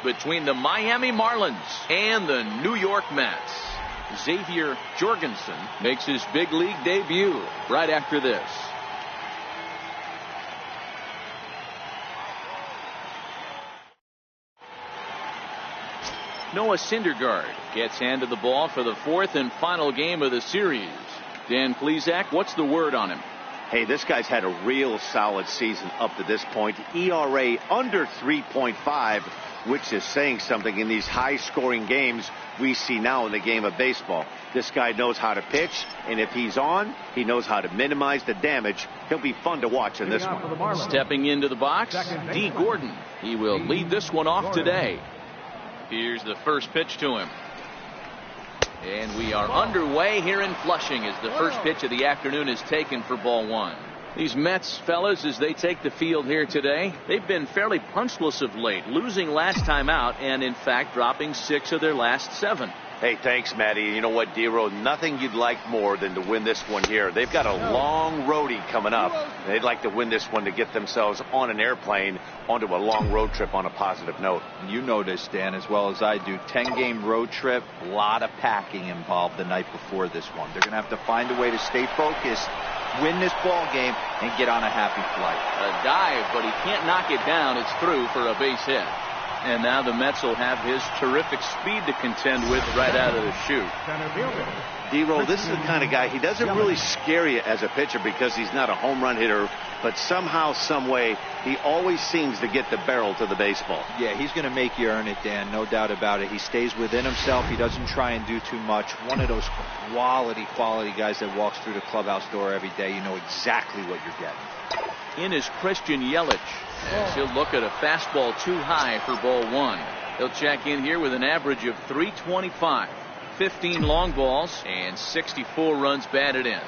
between the Miami Marlins and the New York Mets. Xavier Jorgensen makes his big league debut right after this. Noah Syndergaard gets handed the ball for the fourth and final game of the series. Dan Plesac, what's the word on him? Hey, this guy's had a real solid season up to this point. ERA under 3.5, which is saying something in these high-scoring games we see now in the game of baseball. This guy knows how to pitch, and if he's on, he knows how to minimize the damage. He'll be fun to watch in this one. Stepping into the box, D. Gordon. He will lead this one off today. Here's the first pitch to him. And we are underway here in Flushing as the first pitch of the afternoon is taken for ball one. These Mets fellas, as they take the field here today, they've been fairly punchless of late, losing last time out and in fact dropping 6 of their last 7. Hey, thanks, Matty. You know what, D-Row? Nothing you'd like more than to win this one here. They've got a long roadie coming up. They'd like to win this one to get themselves on an airplane onto a long road trip on a positive note. You know this, Dan, as well as I do. 10-game road trip, a lot of packing involved the night before this one. They're going to have to find a way to stay focused, win this ball game, and get on a happy flight. A dive, but he can't knock it down. It's through for a base hit. And now the Mets will have his terrific speed to contend with right out of the chute. D-Row, this is the kind of guy, he doesn't really scare you as a pitcher because he's not a home run hitter, but somehow, some way, he always seems to get the barrel to the baseball. Yeah, he's going to make you earn it, Dan, no doubt about it. He stays within himself. He doesn't try and do too much. One of those quality guys that walks through the clubhouse door every day. You know exactly what you're getting. In is Christian Yelich, as he'll look at a fastball too high for ball one. He'll check in here with an average of 325, 15 long balls, and 64 runs batted in.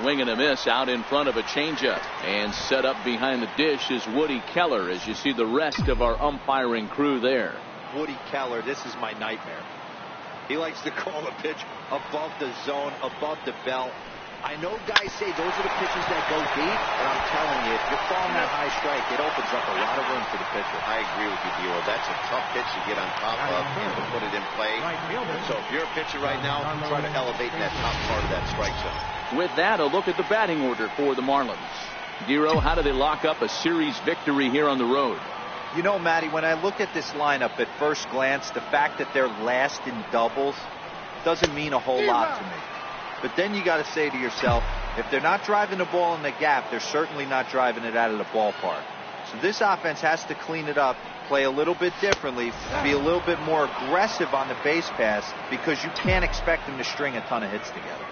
Swing and a miss out in front of a changeup, and set up behind the dish is Woody Keller, as you see the rest of our umpiring crew there. Woody Keller, this is my nightmare. He likes to call a pitch above the zone, above the belt. I know guys say those are the pitches that go deep, but I'm telling you, if you're falling that high strike, it opens up a lot of room for the pitcher. I agree with you, D-Row. That's a tough pitch to get on top of and to put it in play. So if you're a pitcher right now, try to elevate that top part of that strike zone. With that, a look at the batting order for the Marlins. D-Row, how do they lock up a series victory here on the road? You know, Matty, when I look at this lineup at first glance, the fact that they're last in doubles doesn't mean a whole lot to me. But then you got to say to yourself, if they're not driving the ball in the gap, they're certainly not driving it out of the ballpark. So this offense has to clean it up, play a little bit differently, be a little bit more aggressive on the base pass, because you can't expect them to string a ton of hits together.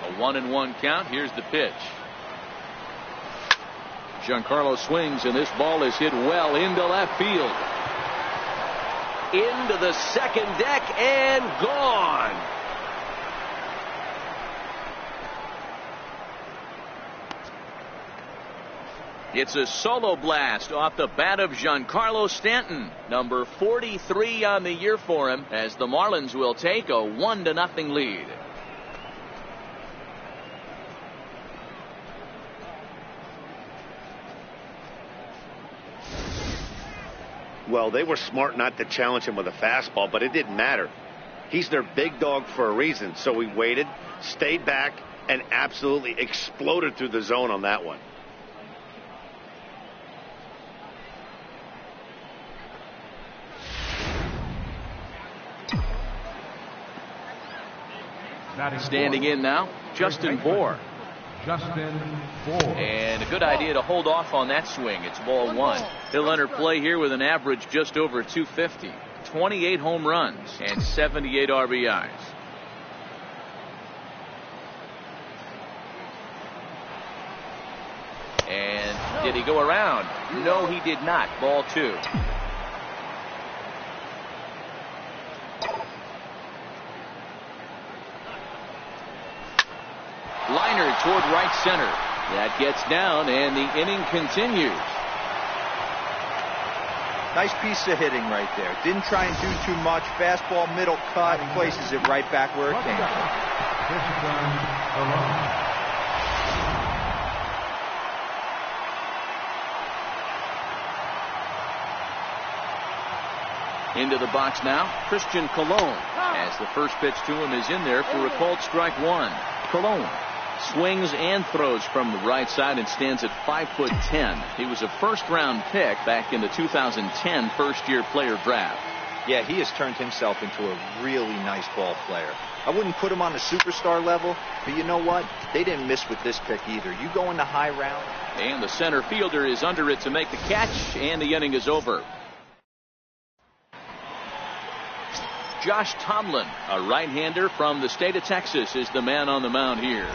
A 1-1 count. Here's the pitch. Giancarlo swings, and this ball is hit well into left field. Into the second deck and gone. It's a solo blast off the bat of Giancarlo Stanton, number 43 on the year for him, as the Marlins will take a 1-0 lead. Well, they were smart not to challenge him with a fastball, but it didn't matter. He's their big dog for a reason, so he waited, stayed back, and absolutely exploded through the zone on that one. Standing in now, Justin Bour. And a good idea to hold off on that swing. It's ball one. He'll enter play here with an average just over 250, 28 home runs, and 78 RBIs. And did he go around? No, he did not. Ball two. Liner toward right center. That gets down, and the inning continues. Nice piece of hitting right there. Didn't try and do too much. Fastball, middle cut, places it right back where it came from. Into the box now, Christian Colon, as the first pitch to him is in there for a called strike one. Colon swings and throws from the right side and stands at 5'10". He was a first-round pick back in the 2010 first-year player draft. Yeah, he has turned himself into a really nice ball player. I wouldn't put him on the superstar level, but you know what? They didn't miss with this pick either. You go in the high round. And the center fielder is under it to make the catch, and the inning is over. Josh Tomlin, a right-hander from the state of Texas, is the man on the mound here.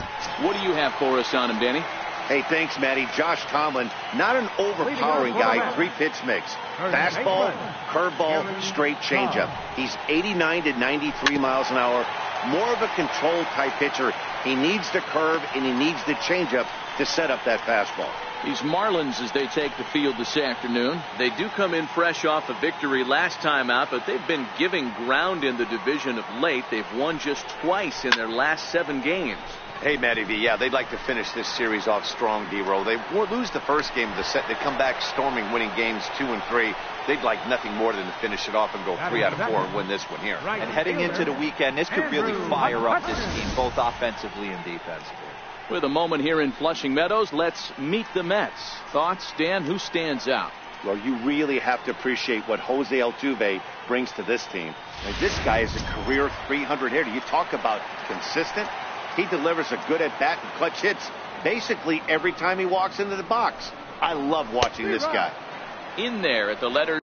What do you have for us on him, Danny? Hey, thanks, Matty. Josh Tomlin, not an overpowering guy, three-pitch mix. Fastball, curveball, straight changeup. He's 89 to 93 miles an hour. More of a control-type pitcher. He needs the curve, and he needs the changeup to set up that fastball. These Marlins, as they take the field this afternoon, they do come in fresh off a victory last time out, but they've been giving ground in the division of late. They've won just twice in their last 7 games. Hey, Matty V, yeah, they'd like to finish this series off strong, D-Roll. They lose the first game of the set. They come back storming, winning games 2 and 3. They'd like nothing more than to finish it off and go 3 out of 4 and win this one here. And heading into the weekend, this could really fire up this team, both offensively and defensively. With a moment here in Flushing Meadows, let's meet the Mets. Thoughts, Dan? Who stands out? Well, you really have to appreciate what Jose Altuve brings to this team. And this guy is a career 300 hitter. You talk about consistent. He delivers a good at-bat and clutch hits basically every time he walks into the box. I love watching this guy. In there at the letter.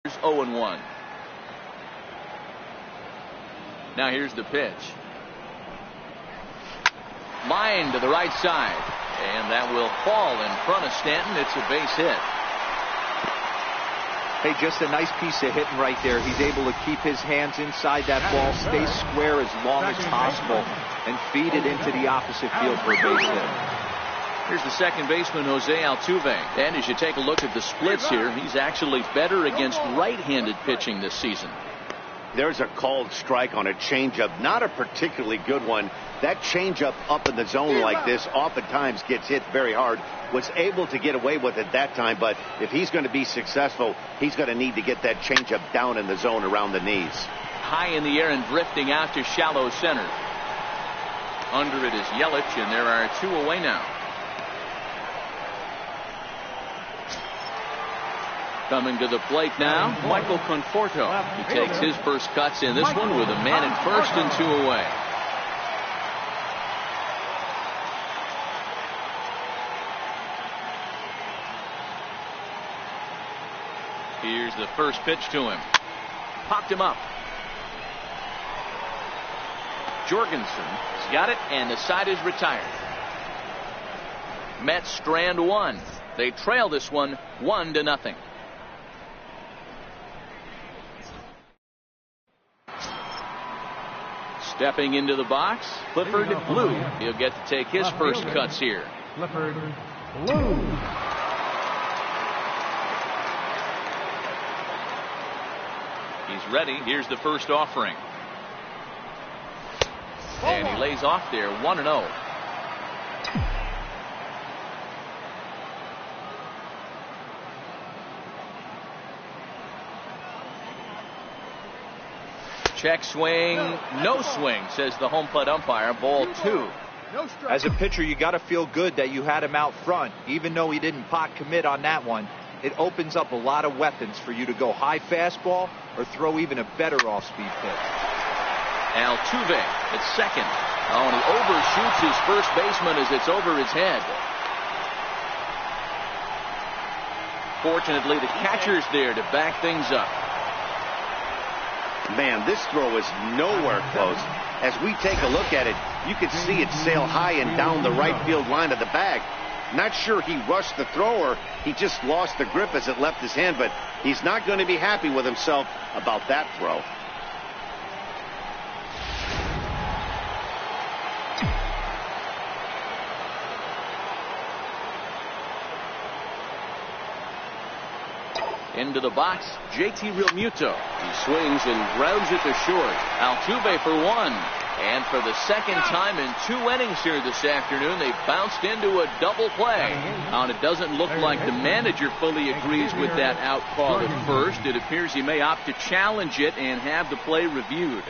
Here's 0-1. Now here's the pitch. Line to the right side. And that will fall in front of Stanton. It's a base hit. Hey, just a nice piece of hitting right there. He's able to keep his hands inside that ball, stay square as long as possible, and feed it into the opposite field for a base hit. Here's the second baseman, Jose Altuve. And as you take a look at the splits here, he's actually better against right-handed pitching this season. There's a called strike on a changeup, not a particularly good one. That changeup up in the zone like this oftentimes gets hit very hard. Was able to get away with it that time, but if he's going to be successful, he's going to need to get that changeup down in the zone around the knees. High in the air and drifting out to shallow center. Under it is Yelich, and there are 2 away now. Coming to the plate now, Michael Conforto. He takes his first cuts in this one with a man at first and 2 away. Here's the first pitch to him. Popped him up. Jorgensen's got it, and the side is retired. Mets strand 1. They trail this one 1-0. Stepping into the box, Clifford Blue. He'll get to take his first cuts here. Clifford Blue. He's ready. Here's the first offering. And he lays off there 1-0. Check swing, no swing, says the home plate umpire. Ball 2. As a pitcher, you got to feel good that you had him out front, even though he didn't pot commit on that one. It opens up a lot of weapons for you to go high fastball or throw even a better off-speed pitch. Altuve at second. Oh, and he overshoots his first baseman as it's over his head. Fortunately, the catcher's there to back things up. Man, this throw is nowhere close. As we take a look at it, you can see it sail high and down the right field line of the bag. Not sure he rushed the throw or he just lost the grip as it left his hand, but he's not going to be happy with himself about that throw. Into the box, JT Realmuto. He swings and grounds it to short. Altuve for one. And for the second time in 2 innings here this afternoon, they bounced into a double play. And it doesn't look like the manager fully agrees with that out call at first. It appears he may opt to challenge it and have the play reviewed.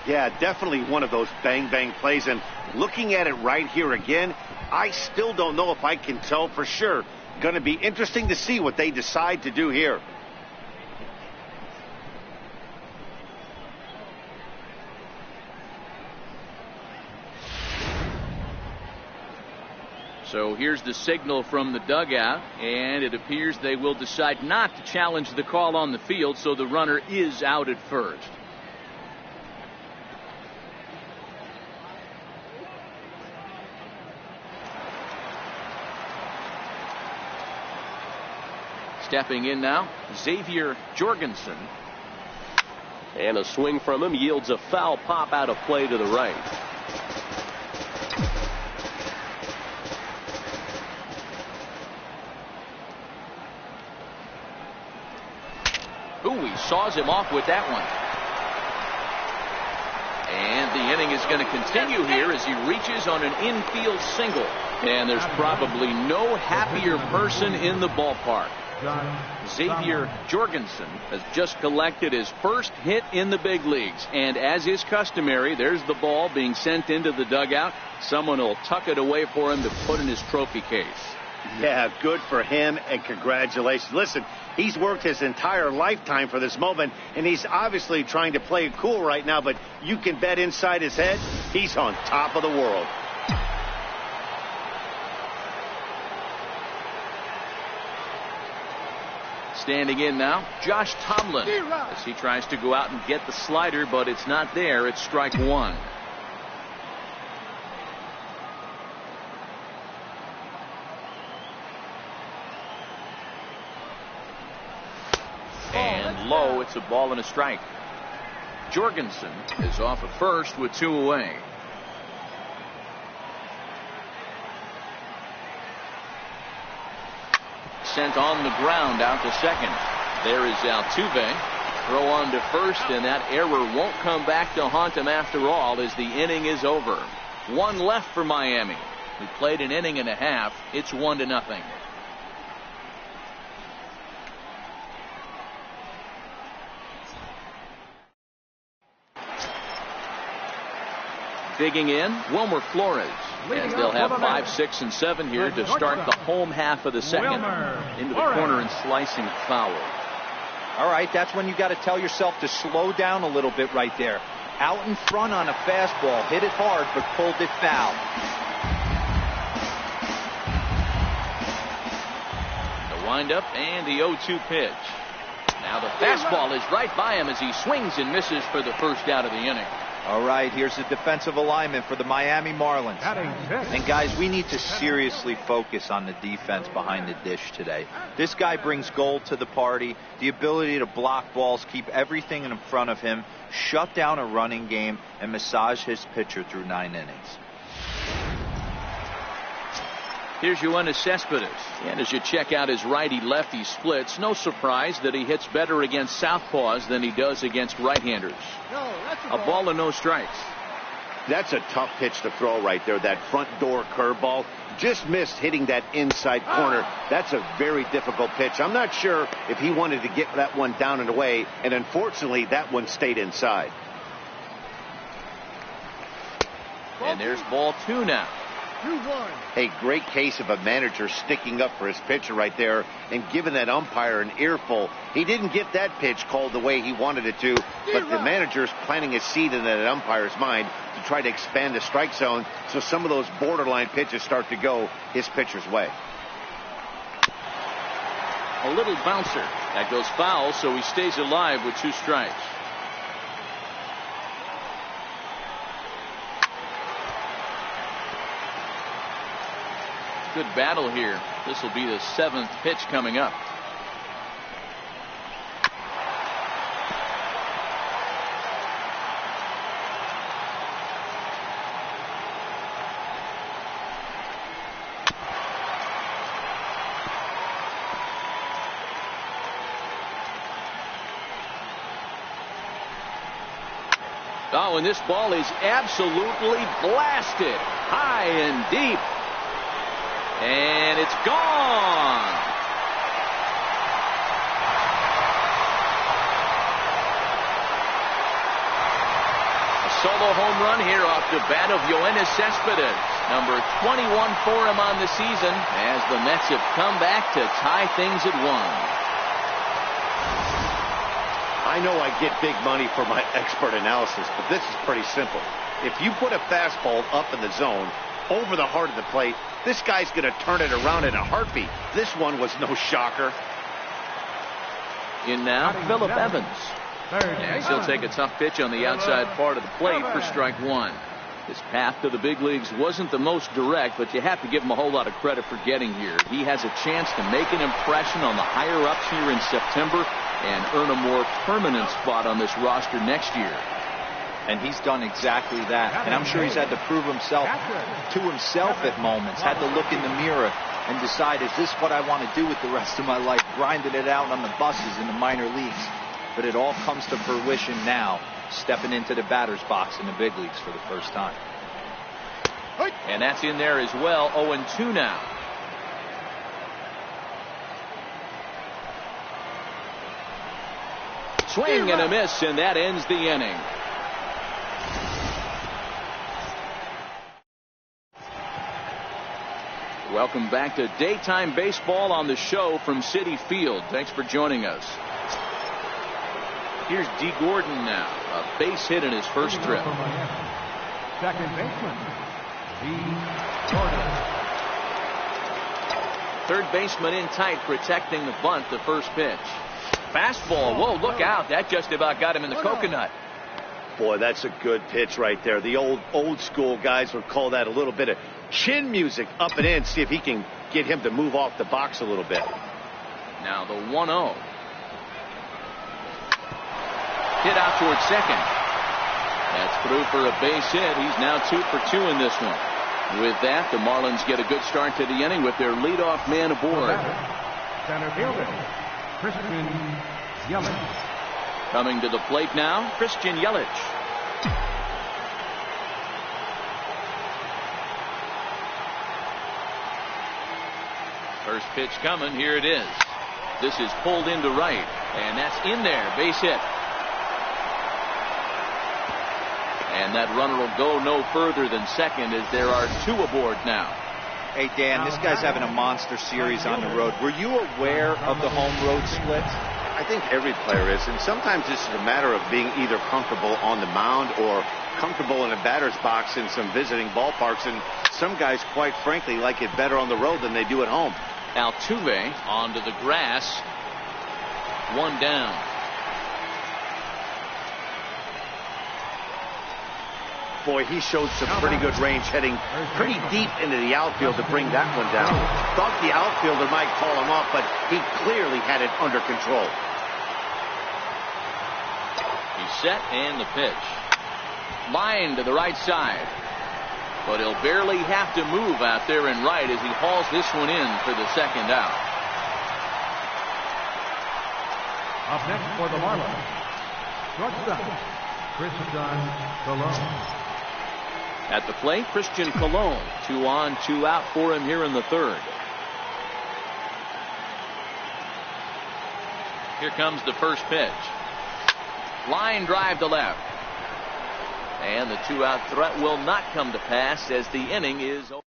Yeah, definitely one of those bang-bang plays. And looking at it right here again, I still don't know if I can tell for sure. Going to be interesting to see what they decide to do here. So here's the signal from the dugout, and it appears they will decide not to challenge the call on the field, so the runner is out at first. Stepping in now, Xavier Jorgensen. And a swing from him yields a foul pop out of play to the right. Ooh, he saws him off with that one. And the inning is going to continue here as he reaches on an infield single. And there's probably no happier person in the ballpark. Xavier Jorgensen has just collected his first hit in the big leagues. And as is customary, there's the ball being sent into the dugout. Someone will tuck it away for him to put in his trophy case. Yeah, good for him, and congratulations. Listen, he's worked his entire lifetime for this moment, and he's obviously trying to play it cool right now, but you can bet inside his head, he's on top of the world. Standing in now, Josh Tomlin, as he tries to go out and get the slider, but it's not there. It's strike one. And low, it's a ball and a strike. Jorgensen is off at first with 2 away. Sent on the ground out to second. There is Altuve. Throw on to first, and that error won't come back to haunt him after all as the inning is over. 1 left for Miami. We played an inning and a half. It's 1-0. Digging in, Wilmer Flores, as they'll have 5, 6, and 7 here to start the home half of the second. Into the corner and slicing foul. All right, that's when you got to tell yourself to slow down a little bit right there. Out in front on a fastball, hit it hard, but pulled it foul. The windup and the 0-2 pitch. Now the fastball is right by him as he swings and misses for the first out of the inning. All right, here's the defensive alignment for the Miami Marlins. And guys, we need to seriously focus on the defense behind the dish today. This guy brings gold to the party, the ability to block balls, keep everything in front of him, shut down a running game, and massage his pitcher through 9 innings. Here's Yoenis Cespedes. And as you check out his righty-lefty splits, no surprise that he hits better against southpaws than he does against right-handers. A ball and no strikes. That's a tough pitch to throw right there. That front door curveball just missed hitting that inside corner. That's a very difficult pitch. I'm not sure if he wanted to get that one down and away, and unfortunately that one stayed inside. And there's ball 2 now. 2-1. A great case of a manager sticking up for his pitcher right there and giving that umpire an earful. He didn't get that pitch called the way he wanted it to, but the manager's planting a seed in that umpire's mind to try to expand the strike zone so some of those borderline pitches start to go his pitcher's way. A little bouncer. That goes foul, so he stays alive with 2 strikes. Good battle here. This will be the 7th pitch coming up. Oh, and this ball is absolutely blasted high and deep. And it's gone. A solo home run here off the bat of Yoenis Cespedes. Number 21 for him on the season as the Mets have come back to tie things at 1. I know I get big money for my expert analysis, but this is pretty simple. If you put a fastball up in the zone over the heart of the plate, this guy's going to turn it around in a heartbeat. This one was no shocker. In now, Phillip Evans. And he'll take a tough pitch on the outside part of the plate for strike 1. His path to the big leagues wasn't the most direct, but you have to give him a whole lot of credit for getting here. He has a chance to make an impression on the higher ups here in September and earn a more permanent spot on this roster next year. And he's done exactly that. And I'm sure he's had to prove himself to himself at moments. Had to look in the mirror and decide, is this what I want to do with the rest of my life? Grinding it out on the buses in the minor leagues. But it all comes to fruition now, stepping into the batter's box in the big leagues for the first time. And that's in there as well. 0-2 now. Swing and a miss, and that ends the inning. Welcome back to daytime baseball on the show from Citi Field. Thanks for joining us. Here's D. Gordon now. A base hit in his first trip. Second baseman, D. Gordon. Third baseman in tight, protecting the bunt, the first pitch. Fastball. Whoa, look out. That just about got him in the coconut. Boy, that's a good pitch right there. The old school guys would call that a little bit of chin music up and in. See if he can get him to move off the box a little bit. Now the 1-0. Hit out towards second. That's through for a base hit. He's now 2 for 2 in this one. With that, the Marlins get a good start to the inning with their leadoff man aboard. Center fielder, Christian Yelich. Coming to the plate now, Christian Yelich. First pitch coming. Here it is. This is pulled into right, and that's in there. Base hit. And that runner will go no further than second as there are 2 aboard now. Hey, Dan, this guy's having a monster series on the road. Were you aware of the home-road splits? I think every player is, and sometimes this is a matter of being either comfortable on the mound or comfortable in a batter's box in some visiting ballparks, and some guys, quite frankly, like it better on the road than they do at home. Altuve onto the grass. 1 down. Boy, he showed some pretty good range heading pretty deep into the outfield to bring that one down. Thought the outfielder might call him off, but he clearly had it under control. He's set and the pitch. Line to the right side. But he'll barely have to move out there in right as he hauls this one in for the second out. Up next for the Marlins, shortstop, Christian Colon. At the plate, Christian Colon. 2 on, 2 out for him here in the third. Here comes the first pitch. Line drive to left. And the 2-out threat will not come to pass as the inning is over.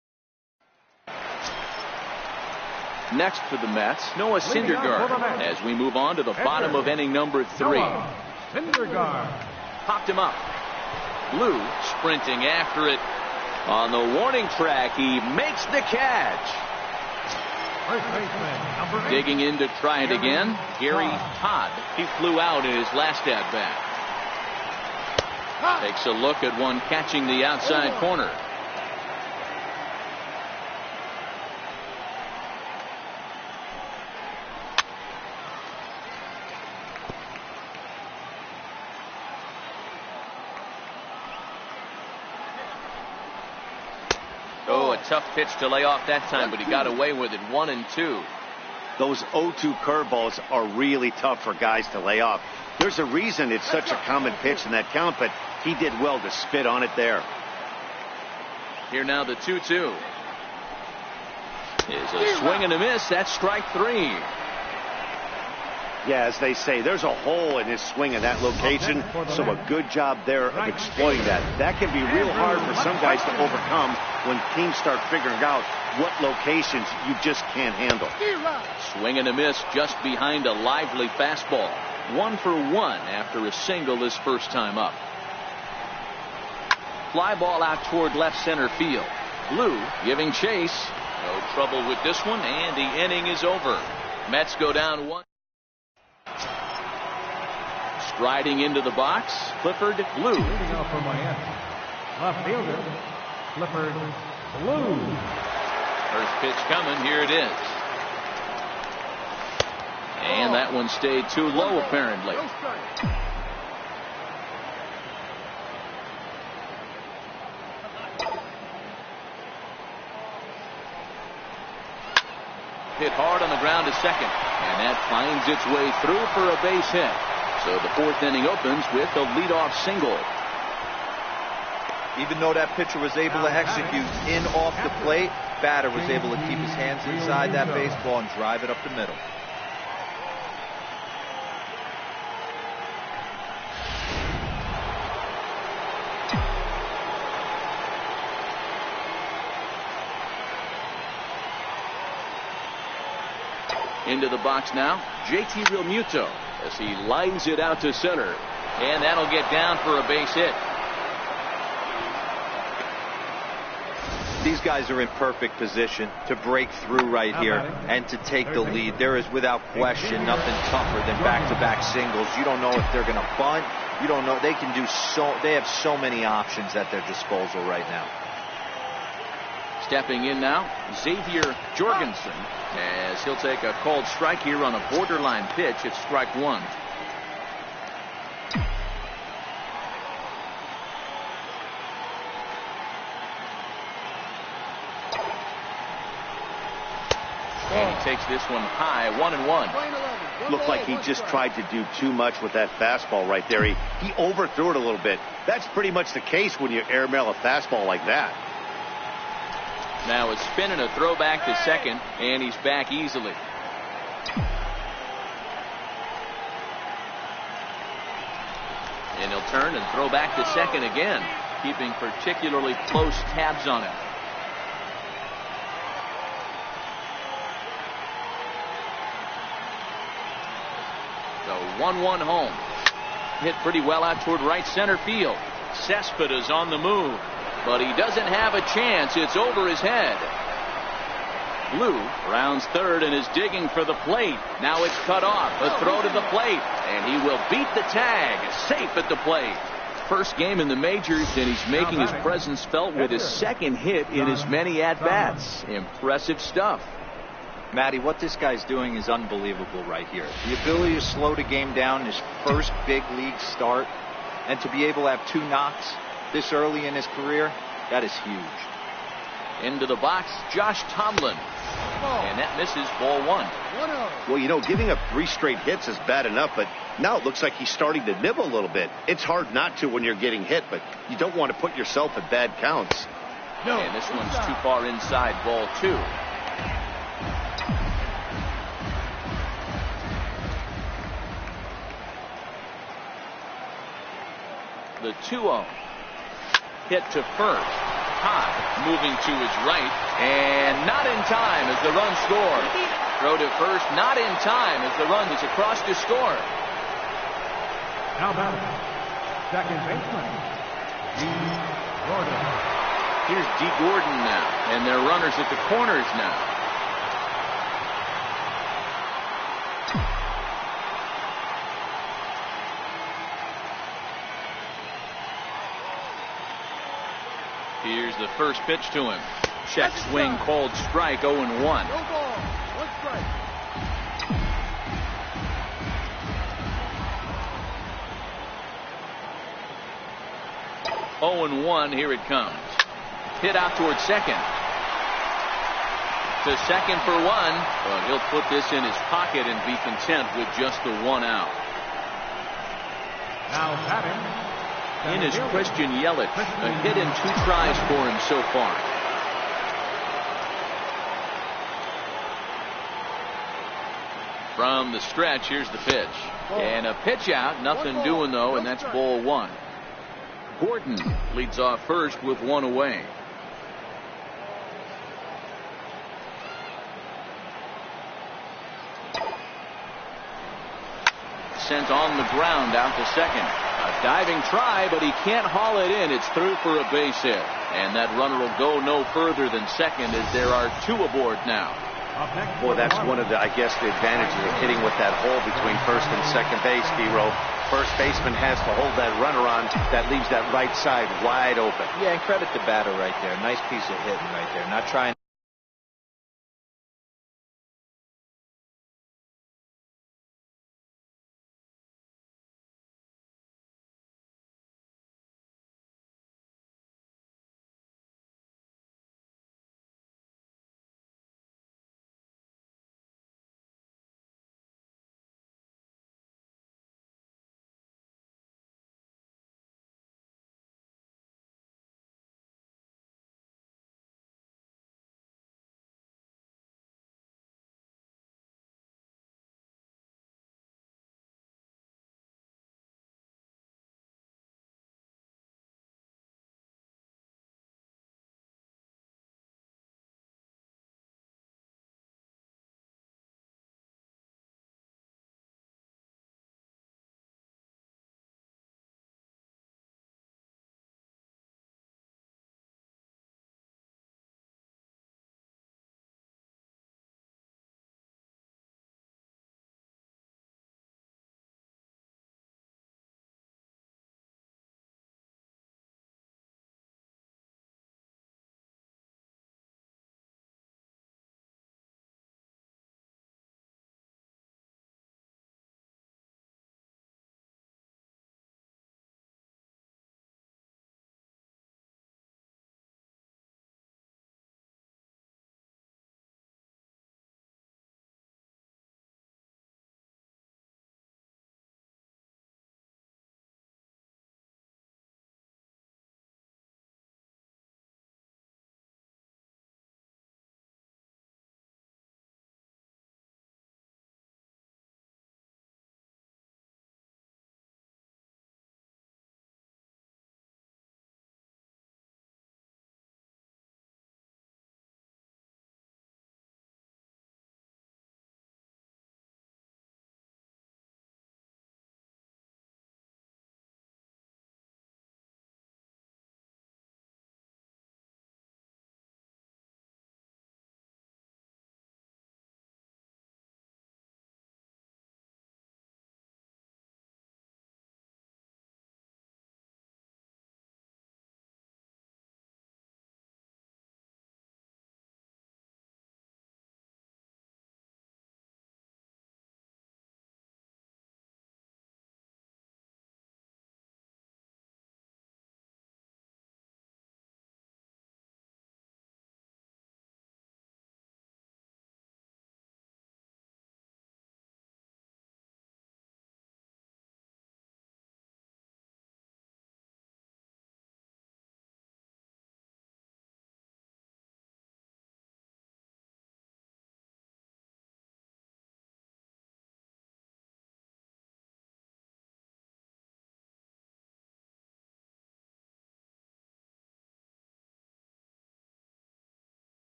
Next for the Mets, Noah Syndergaard, as we move on to the bottom of inning number 3. Syndergaard Popped him up. Blue sprinting after it. On the warning track, he makes the catch. First baseman, number 8. Digging in to try it again, Gary Todd. He flew out in his last at-bat. Takes a look at one catching the outside corner. Oh, a tough pitch to lay off that time, but he got away with it. 1-2. Those 0-2 curveballs are really tough for guys to lay off. There's a reason it's such a common pitch in that count, but he did well to spit on it there. Here now the 2-2. Is a swing and a miss. That's strike 3. Yeah, as they say, there's a hole in his swing in that location, so a good job there of exploiting that. That can be real hard for some guys to overcome when teams start figuring out what locations you just can't handle. Swing and a miss just behind a lively fastball. 1 for 1 after a single his first time up. Fly ball out toward left center field. Blue giving chase. No trouble with this one, and the inning is over. Mets go down 1. Striding into the box, Clifford Blue. Leading off for Miami. Left fielder, Clifford Blue. First pitch coming. Here it is. And that one stayed too low, apparently. Hit hard on the ground to second. And that finds its way through for a base hit. So the 4th inning opens with a leadoff single. Even though that pitcher was able to execute in off the plate, batter was able to keep his hands inside that baseball and drive it up the middle. Into the box now, JT Realmuto as he lines it out to center. And that'll get down for a base hit. These guys are in perfect position to break through right here and to take the lead. There is without question nothing tougher than back-to-back singles. You don't know if they're going to bunt. You don't know. They can do so. They have so many options at their disposal right now. Stepping in now, Xavier Jorgensen, as he'll take a called strike here on a borderline pitch. It's strike 1. And he takes this one high, 1-1. Looked like he just tried to do too much with that fastball right there. He overthrew it a little bit. That's pretty much the case when you airmail a fastball like that. Now a spin and a throw back to second, and he's back easily. And he'll turn and throw back to second again, keeping particularly close tabs on it. The 1-1 home. Hit pretty well out toward right center field. Cespedes on the move. But he doesn't have a chance. It's over his head. Blue rounds third and is digging for the plate. Now it's cut off. A throw to the plate. And he will beat the tag. Safe at the plate. First game in the majors, and he's making his presence felt with his second hit in as many at-bats. Impressive stuff. Matty, what this guy's doing is unbelievable right here. The ability to slow the game down, his first big league start, and to be able to have 2 knocks this early in his career, that is huge. Into the box, Josh Tomlin. And that misses, ball 1. Well, you know, giving up 3 straight hits is bad enough, but now it looks like he's starting to nibble a little bit. It's hard not to when you're getting hit, but you don't want to put yourself at bad counts. And this one's too far inside, ball 2. The 2-0. hit to first. Todd moving to his right, and not in time as the run scores. Throw to first, not in time as the run is across to score. Now batting, second baseman, E-Riddler. Here's D. Gordon now, and their runners at the corners now. Here's the first pitch to him. Check swing called strike, 0-1. No ball, 1 strike. Oh and 1, here it comes. Hit out towards second. To second for 1. Well, he'll put this in his pocket and be content with just the 1 out. Now batting, In is Christian Yelich. A hit and 2 tries for him so far. From the stretch, here's the pitch. And a pitch out, nothing doing though, and that's ball 1. Gordon leads off first with 1 away. Sent on the ground out to second. A diving try, but he can't haul it in. It's through for a base hit. And that runner will go no further than second as there are 2 aboard now. Boy, that's one of the, I guess, the advantages of hitting with that hole between first and second base, D-Row. First baseman has to hold that runner on. That leaves that right side wide open. Yeah, and credit the batter right there. Nice piece of hitting right there. Not trying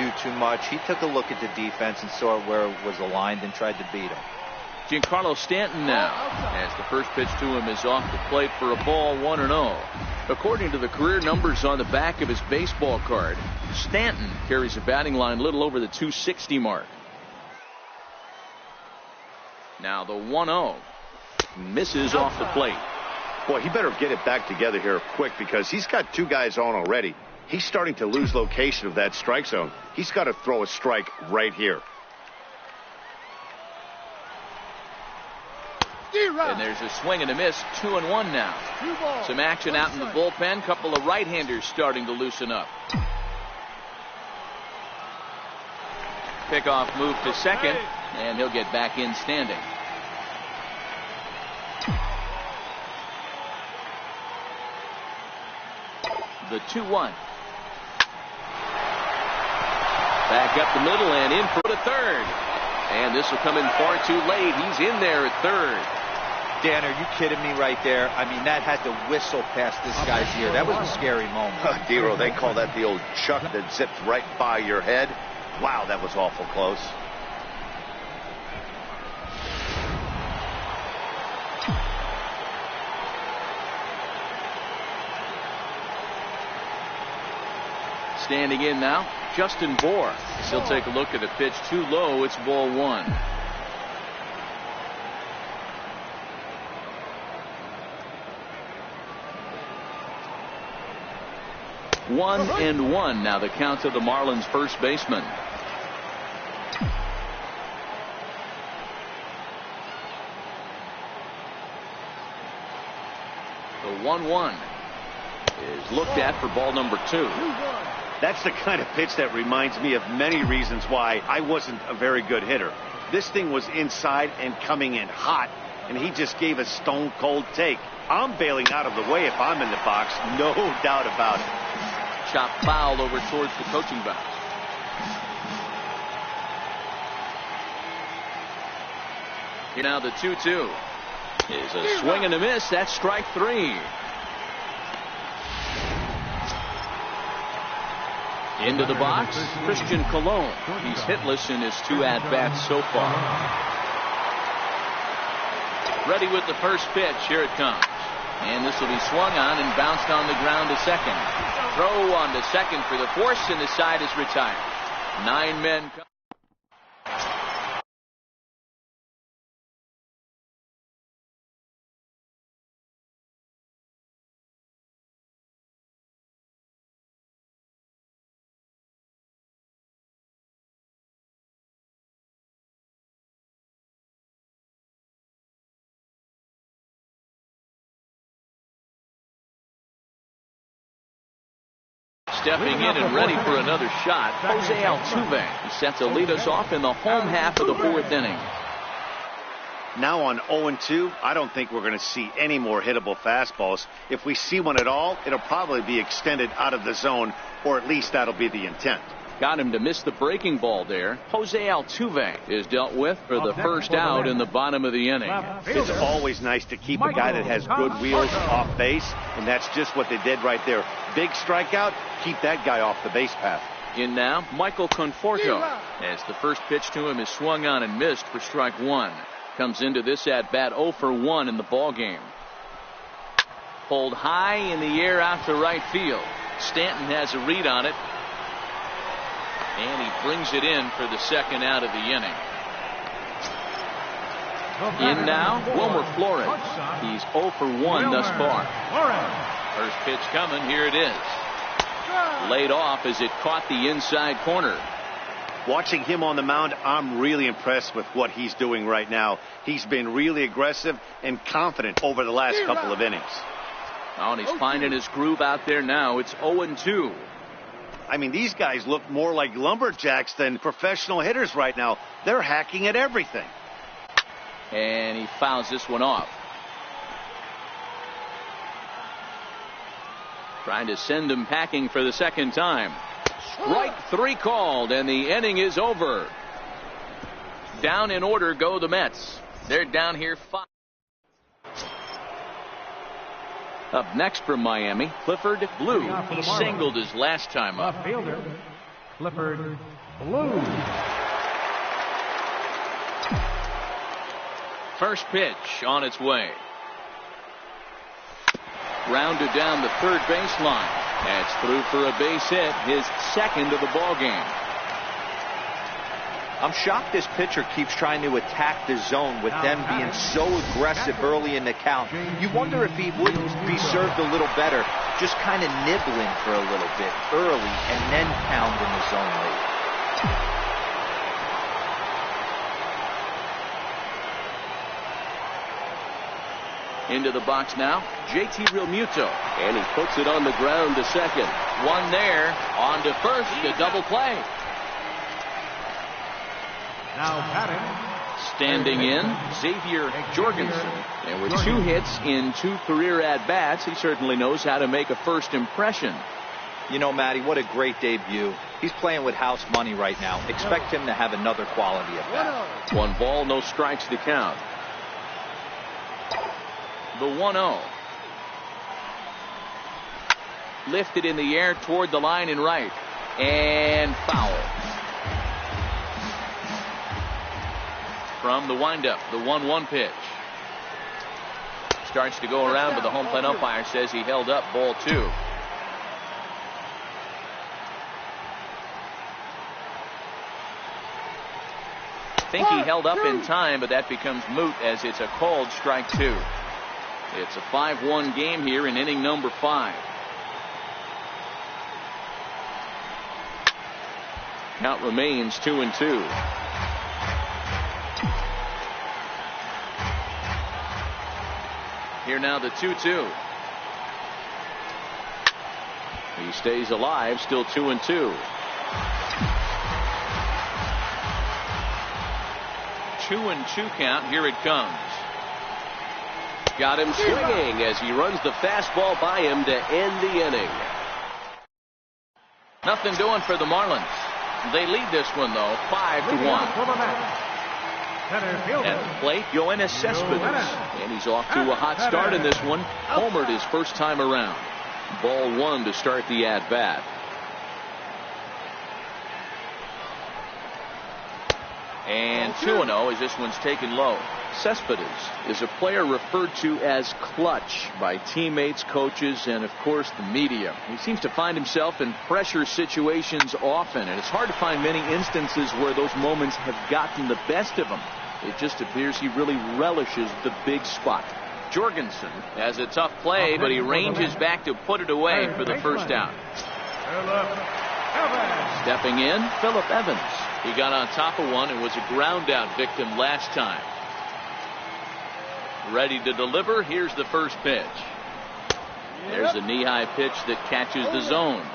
do too much. He took a look at the defense and saw where it was aligned and tried to beat him. Giancarlo Stanton now, as the first pitch to him is off the plate for a ball, 1-0. According to the career numbers on the back of his baseball card, Stanton carries a batting line little over the 260 mark. Now the 1-0 misses off the plate. Boy, he better get it back together here quick, because he's got two guys on already. He's starting to lose location of that strike zone. He's got to throw a strike right here. And there's a swing and a miss, 2-1 now. Some action out in the bullpen. Couple of right-handers starting to loosen up. Pickoff move to second, and he'll get back in standing. The 2-1. Back up the middle and in for the third. And this will come in far too late. He's in there at third. Dan, are you kidding me right there? I mean, that had to whistle past this guy's ear. That was a scary moment. Dero, they call that the old chuck that zipped right by your head. Wow, that was awful close. Standing in now, Justin Bohr. He'll take a look at the pitch too low. It's ball 1. One and one now the count of the Marlins first baseman. The 1-1 is looked at for ball number 2. That's the kind of pitch that reminds me of many reasons why I wasn't a very good hitter. This thing was inside and coming in hot, and he just gave a stone cold take. I'm bailing out of the way if I'm in the box, no doubt about it. Chop foul over towards the coaching box. Here now the 2-2 is a swing and a miss. That's strike 3. Into the box, Christian Colon. He's hitless in his 2 at-bats so far. Ready with the first pitch. Here it comes. And this will be swung on and bounced on the ground to second. Throw on to second for the force, and the side is retired. 9 men come. Stepping in and ready for another shot, Jose Altuve. He set to lead us off in the home half of the 4th inning. Now on 0-2, I don't think we're going to see any more hittable fastballs. If we see one at all, it'll probably be extended out of the zone, or at least that'll be the intent. Got him to miss the breaking ball there. Jose Altuve is dealt with for the first out in the bottom of the inning. It's always nice to keep a guy that has good wheels off base, and that's just what they did right there. Big strikeout, keep that guy off the base path. In now, Michael Conforto, as the first pitch to him is swung on and missed for strike 1. Comes into this at bat 0 for 1 in the ball game. Pulled high in the air out to right field. Stanton has a read on it. And he brings it in for the second out of the inning. In now, Wilmer Flores. He's 0 for 1 thus far. First pitch coming. Here it is. Laid off as it caught the inside corner. Watching him on the mound, I'm really impressed with what he's doing right now. He's been really aggressive and confident over the last couple of innings. Oh, and he's finding his groove out there now. It's 0-2. I mean, these guys look more like lumberjacks than professional hitters right now. They're hacking at everything. And he fouls this one off. Trying to send him packing for the second time. Strike 3 called, and the inning is over. Down in order go the Mets. They're down here 5. Up next from Miami, Clifford Blue. He singled his last time up. Clifford Blue. First pitch on its way. Grounded down the third baseline. That's through for a base hit, his second of the ball game. I'm shocked this pitcher keeps trying to attack the zone with them being so aggressive early in the count. You wonder if he wouldn't be served a little better, just kind of nibbling for a little bit early and then pounding the zone late. Into the box now, JT Realmuto. And he puts it on the ground to second. One there, on to first, a double play. Now batting. Standing in, Xavier Jorgensen. And with 2 hits in 2 career at-bats, he certainly knows how to make a first impression. You know, Matty, what a great debut. He's playing with house money right now. Expect him to have another quality at bat. 1 ball, no strikes to count. The 1-0. Lifted in the air toward the line and right. And foul. From the windup, the 1-1 pitch. Starts to go around, but the home plate umpire says he held up, ball 2. Think he held up in time, but that becomes moot as it's a called strike 2. It's a 5-1 game here in inning number 5. Count remains 2-2. Here now the 2-2. He stays alive, still 2-2. 2-2 count. Here it comes. Got him swinging as he runs the fastball by him to end the inning. Nothing doing for the Marlins. They lead this one, though, 5-1. At the plate, Yoenis Cespedes. And he's off to a hot start in this one. Homered his first time around. Ball 1 to start the at-bat. And 2-0 as this one's taken low. Cespedes is a player referred to as clutch by teammates, coaches, and of course the media. He seems to find himself in pressure situations often, and it's hard to find many instances where those moments have gotten the best of him. It just appears he really relishes the big spot. Jorgensen has a tough play, but he ranges back to put it away for the first out. Stepping in, Phillip Evans. He got on top of one and was a ground out victim last time. Ready to deliver. Here's the first pitch. There's a knee-high pitch that catches the zone.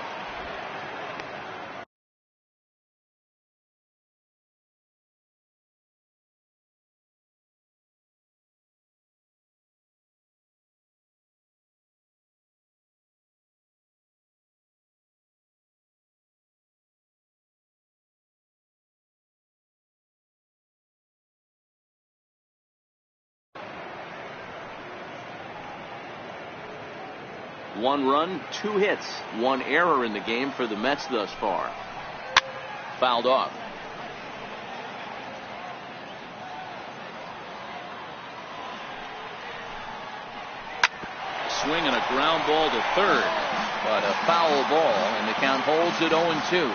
One run, 2 hits, 1 error in the game for the Mets thus far. Fouled off. Swing and a ground ball to third, but a foul ball, and the count holds at 0-2.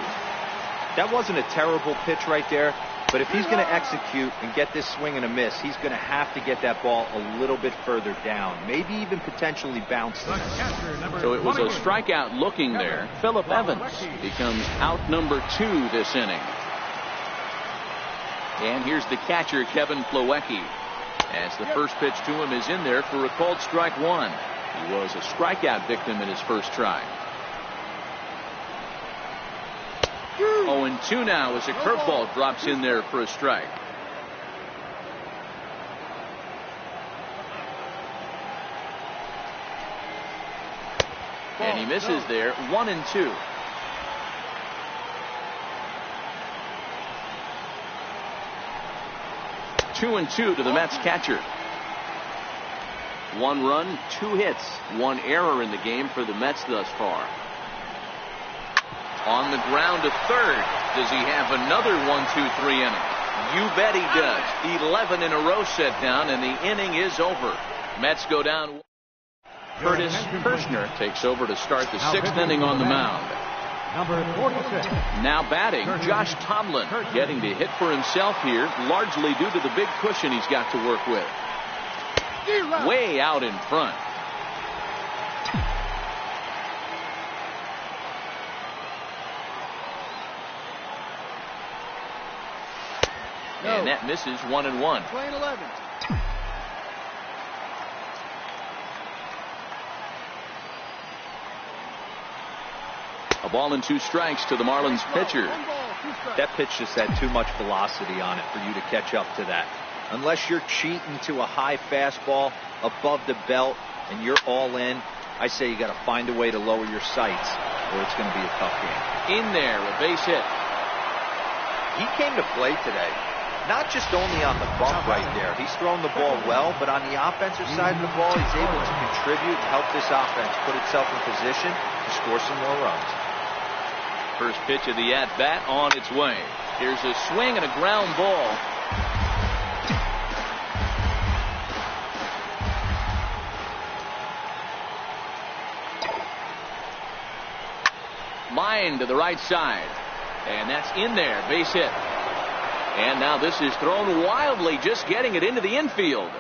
That wasn't a terrible pitch right there, but if he's going to execute and get this swing and a miss, he's going to have to get that ball a little bit further down, maybe even potentially bounce. So it was a strikeout looking there. Phillip Evans becomes out number 2 this inning. And here's the catcher, Kevin Plawecki, as the first pitch to him is in there for a called strike 1. He was a strikeout victim in his first try. 0-2 now as a curveball drops in there for a strike. And he misses there. 1-2. Two and two to the Mets catcher. 1 run, 2 hits, 1 error in the game for the Mets thus far. On the ground to third. Does he have another 1-2-3 inning? You bet he does. 11 in a row set down, and the inning is over. Mets go down. Curtis Kirshner takes over to start the 6th inning on the mound. Number 46. Now batting, Josh Tomlin, getting to hit for himself here, largely due to the big cushion he's got to work with. Way out in front. And that misses 1-1. Playing 11. A ball and 2 strikes to the Marlins pitcher. That pitch just had too much velocity on it for you to catch up to that. Unless you're cheating to a high fastball above the belt and you're all in, I say you got to find a way to lower your sights or it's going to be a tough game. In there, a base hit. He came to play today. Not just only on the bump right there. He's thrown the ball well, but on the offensive side of the ball, he's able to contribute and help this offense put itself in position to score some more runs. First pitch of the at-bat on its way. Here's a swing and a ground ball. Line to the right side. And that's in there. Base hit. And now this is thrown wildly, just getting it into the infield.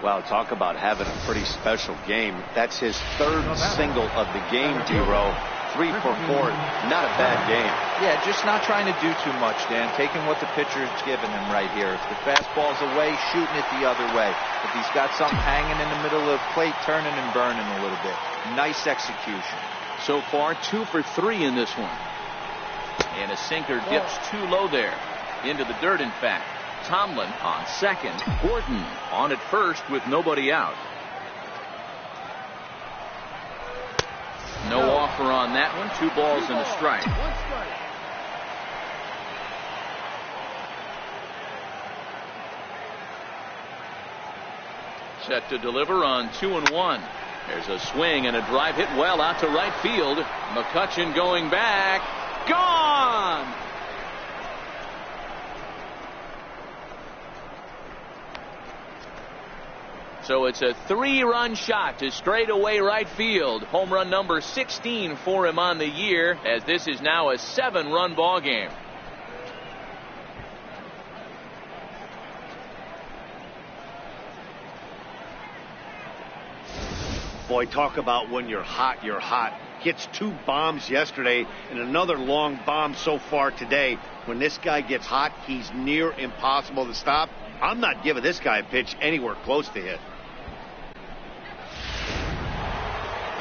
Well, talk about having a pretty special game. That's his 3rd single of the game, D-Row. 3 for 4. Not a bad game. Yeah, just not trying to do too much, Dan. Taking what the pitcher's giving him right here. If the fastball's away, shooting it the other way. If he's got something hanging in the middle of the plate, turning and burning a little bit. Nice execution. So far, 2 for 3 in this one. And a sinker dips too low there. Into the dirt, in fact. Tomlin on second. Gordon on at first with nobody out. No offer on that one. 2 balls and a strike. 1 strike. Set to deliver on 2-1. There's a swing and a drive hit well out to right field. McCutchen going back. Gone! So it's a 3-run shot to straightaway right field. Home run number 16 for him on the year, as this is now a 7-run ball game. Boy, talk about when you're hot, you're hot. Hits 2 bombs yesterday and another long bomb so far today. When this guy gets hot, he's near impossible to stop. I'm not giving this guy a pitch anywhere close to hit.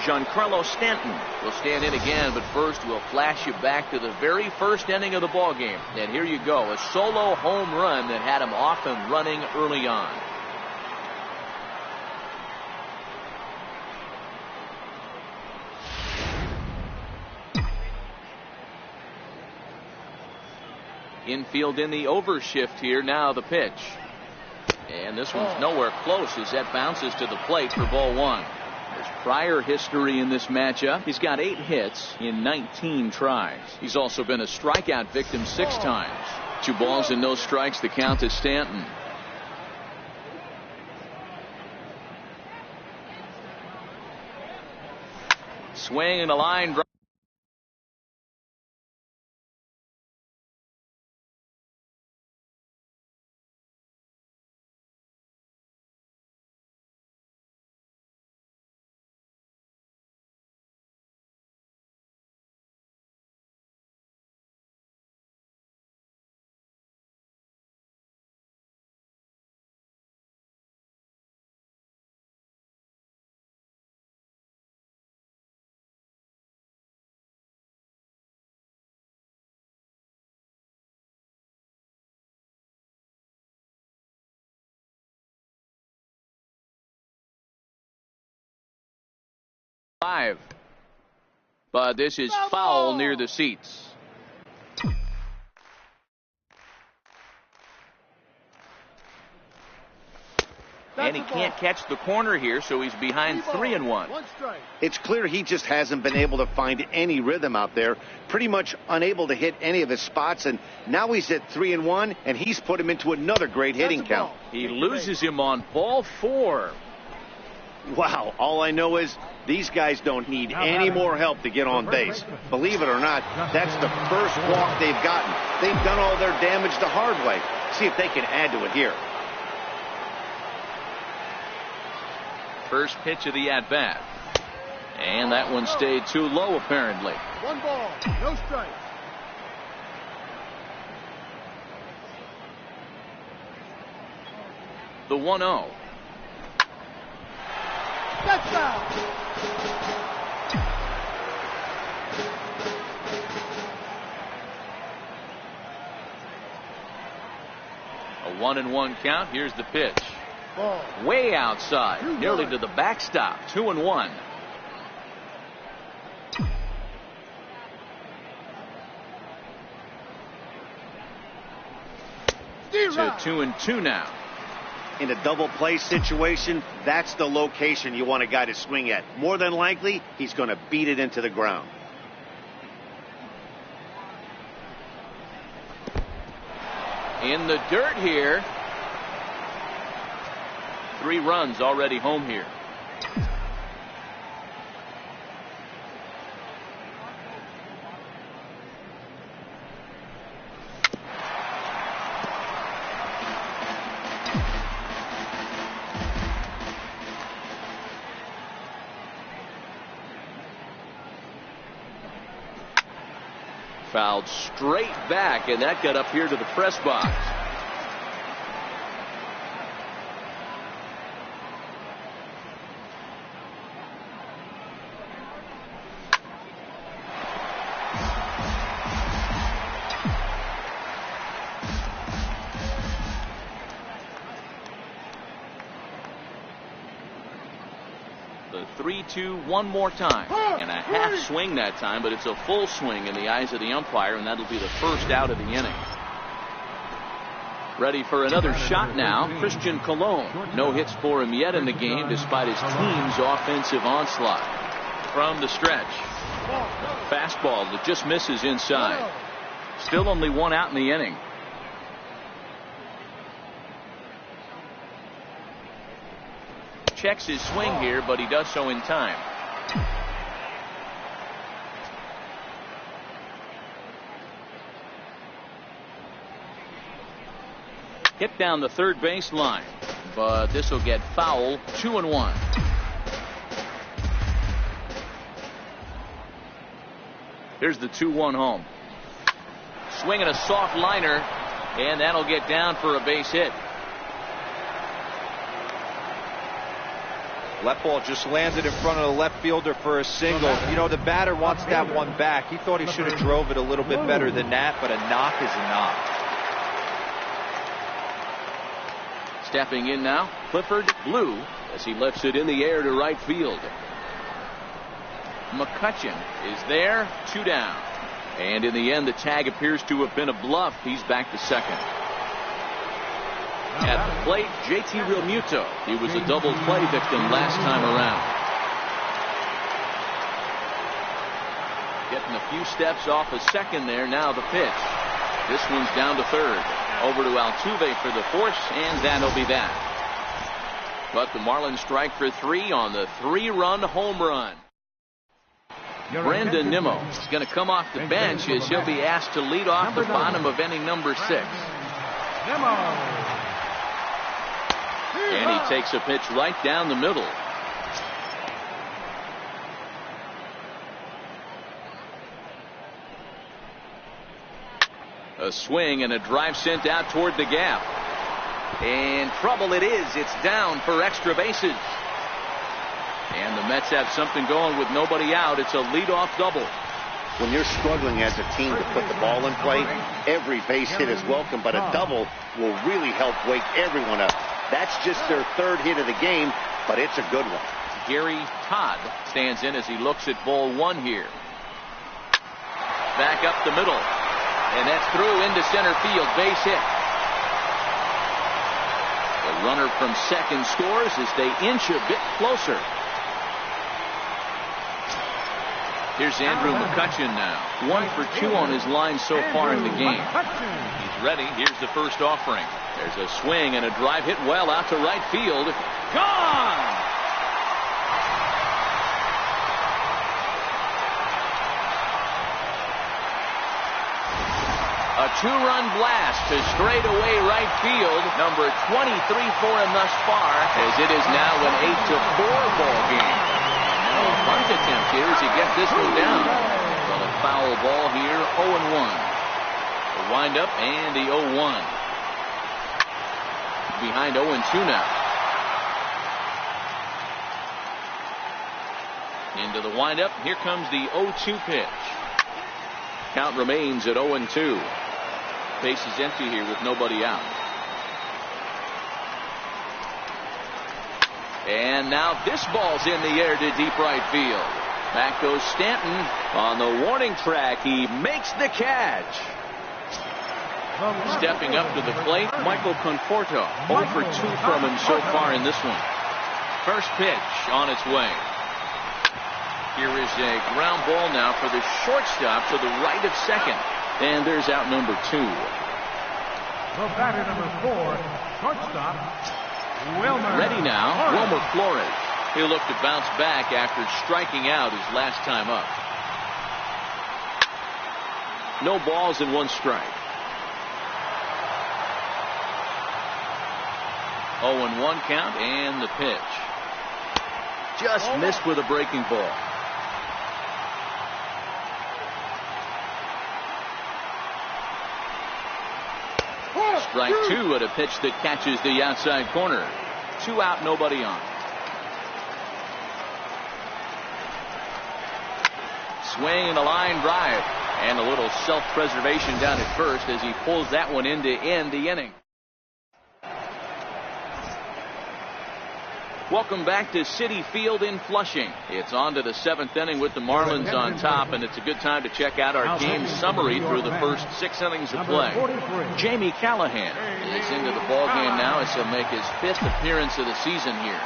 Giancarlo Stanton will stand in again, but first we'll flash you back to the very first inning of the ball game. And here you go, a solo home run that had him off and running early on. Infield in the overshift here. Now the pitch. And this one's nowhere close as that bounces to the plate for ball 1. There's prior history in this matchup. He's got 8 hits in 19 tries. He's also been a strikeout victim 6 times. 2 balls and no strikes, the count to Stanton. Swing and a line drive. But this is foul near the seats. And he can't catch the corner here, so he's behind 3-1. One strike. It's clear he just hasn't been able to find any rhythm out there. Pretty much unable to hit any of his spots, and now he's at 3-1, and he's put him into another great hitting count. He loses him on ball 4. Wow, all I know is these guys don't need any more help to get on base. Believe it or not, that's the first walk they've gotten. They've done all their damage the hard way. See if they can add to it here. First pitch of the at-bat. And that one stayed too low, apparently. 1 ball, no strikes. The 1-0. That's foul. A 1-1 count. Here's the pitch. Ball. Way outside, nearly to the backstop. 2-1. To 2-2 now. In a double play situation, that's the location you want a guy to swing at. More than likely, he's going to beat it into the ground. In the dirt here. 3 runs already home here. Fouled straight back, and that got up here to the press box. The 3-2 one more time, and a half swing that time, but it's a full swing in the eyes of the umpire, and that'll be the first out of the inning. Ready for another shot now, Christian Colon. No hits for him yet in the game, despite his team's offensive onslaught. From the stretch, fastball that just misses inside. Still only 1 out in the inning. Checks his swing here, but he does so in time. Hit down the third base line, but this will get foul. 2-1. Here's the 2-1 home. Swinging a soft liner, and that'll get down for a base hit. That ball just landed in front of the left fielder for a single. You know, the batter wants that one back. He thought he should have drove it a little bit better than that, but a knock is a knock. Stepping in now, Clifford Blue, as he lifts it in the air to right field. McCutchen is there, 2 down. And in the end, the tag appears to have been a bluff. He's back to second. At the plate, JT Realmuto. He was a double play victim last time around. Getting a few steps off of second there. Now the pitch. This one's down to third. Over to Altuve for the force, and that'll be that. But the Marlins strike for 3 on the 3-run home run. Brandon Nimmo is going to come off the bench as he'll be asked to lead off the bottom of inning number 6. And he takes a pitch right down the middle. A swing and a drive sent out toward the gap. And trouble it is. It's down for extra bases. And the Mets have something going with nobody out. It's a leadoff double. When you're struggling as a team to put the ball in play, every base hit is welcome, but a double will really help wake everyone up. That's just their 3rd hit of the game, but it's a good one. Gary Todd stands in as he looks at ball 1 here. Back up the middle. And that's through into center field. Base hit. The runner from second scores as they inch a bit closer. Here's Andrew McCutchen now. 1 for 2 on his line so far in the game. He's ready. Here's the first offering. There's a swing and a drive hit well out to right field. Gone! A 2-run blast to straightaway right field. Number 23 for him thus far, as it is now an 8-4 ball game. Now a bunt attempt here as he gets this one down. Well, a foul ball here, 0-1. The windup and the 0-1. Behind 0-2 now. Into the windup. Here comes the 0-2 pitch. Count remains at 0-2. Base is empty here with nobody out. And now this ball's in the air to deep right field. Back goes Stanton on the warning track. He makes the catch. Stepping up to the plate, Michael Conforto. 0 for 2 from him so far in this one. First pitch on its way. Here is a ground ball now for the shortstop to the right of second. And there's out number 2. The batter, number 4, shortstop, Wilmer. Ready now, Wilmer Flores. He'll look to bounce back after striking out his last time up. No balls and 1 strike. 0-1 count and the pitch. Just missed with a breaking ball. Strike 2 at a pitch that catches the outside corner. 2 out, nobody on. Swing and a line drive. And a little self-preservation down at first as he pulls that one in to end the inning. Welcome back to Citi Field in Flushing. It's on to the 7th inning with the Marlins on top, and it's a good time to check out our game summary through the first 6 innings of play. Jamie Callahan is into the ball game now as he'll make his 5th appearance of the season here.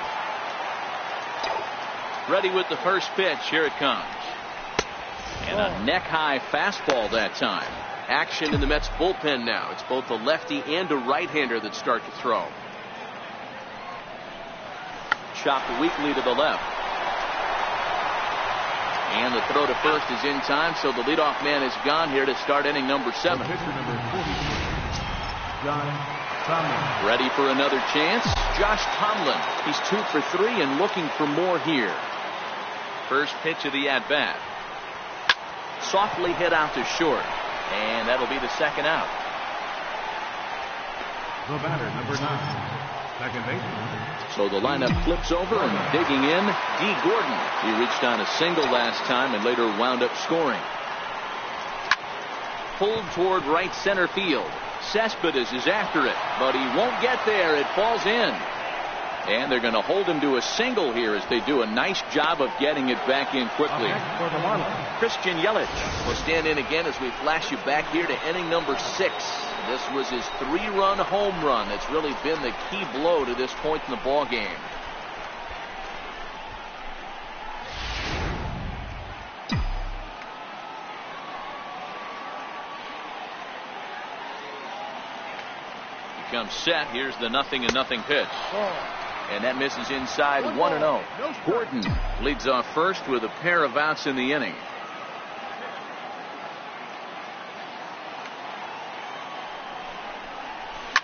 Ready with the first pitch. Here it comes. And a neck-high fastball that time. Action in the Mets bullpen now. It's both a lefty and a right-hander that start to throw. Chopped weakly to the left. And the throw to first is in time, so the leadoff man is gone here to start inning number 7. Ready for another chance. Josh Tomlin. He's 2 for 3 and looking for more here. First pitch of the at-bat. Softly hit out to short. And that'll be the second out. The batter, number 9. Second baseman. So the lineup flips over and digging in, D. Gordon. He reached on a single last time and later wound up scoring. Pulled toward right center field. Cespedes is after it, but he won't get there. It falls in. And they're going to hold him to a single here as they do a nice job of getting it back in quickly. Christian Yelich will stand in again as we flash you back here to inning number 6. This was his 3-run home run that's really been the key blow to this point in the ball game. He comes set. Here's the 0-0 pitch. And that misses inside. 1-0. Gordon leads off first with a pair of outs in the inning.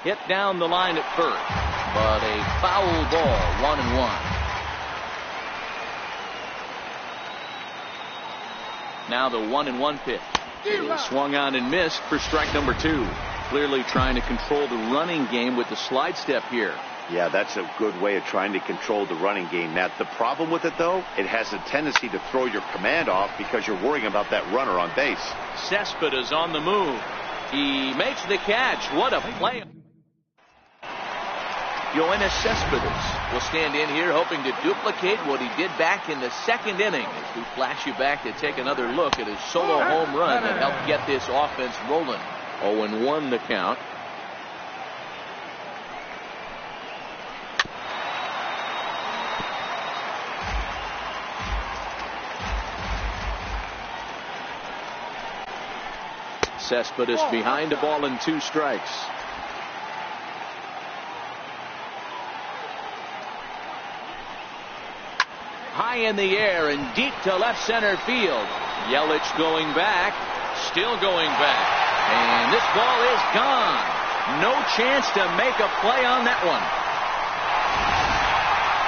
Hit down the line at first, but a foul ball. 1-1. Now the 1-1 pitch. It swung on and missed for strike number 2. Clearly trying to control the running game with the slide step here. Yeah, that's a good way of trying to control the running game. Now, the problem with it, though, it has a tendency to throw your command off because you're worrying about that runner on base. Cespedes on the move. He makes the catch. What a play. Yoenis Cespedes will stand in here hoping to duplicate what he did back in the 2nd inning as we flash you back to take another look at his solo home run that helped get this offense rolling. 0-1 the count. Cespedes behind a ball and 2 strikes. High in the air and deep to left center field. Yelich going back, still going back, and this ball is gone. No chance to make a play on that one.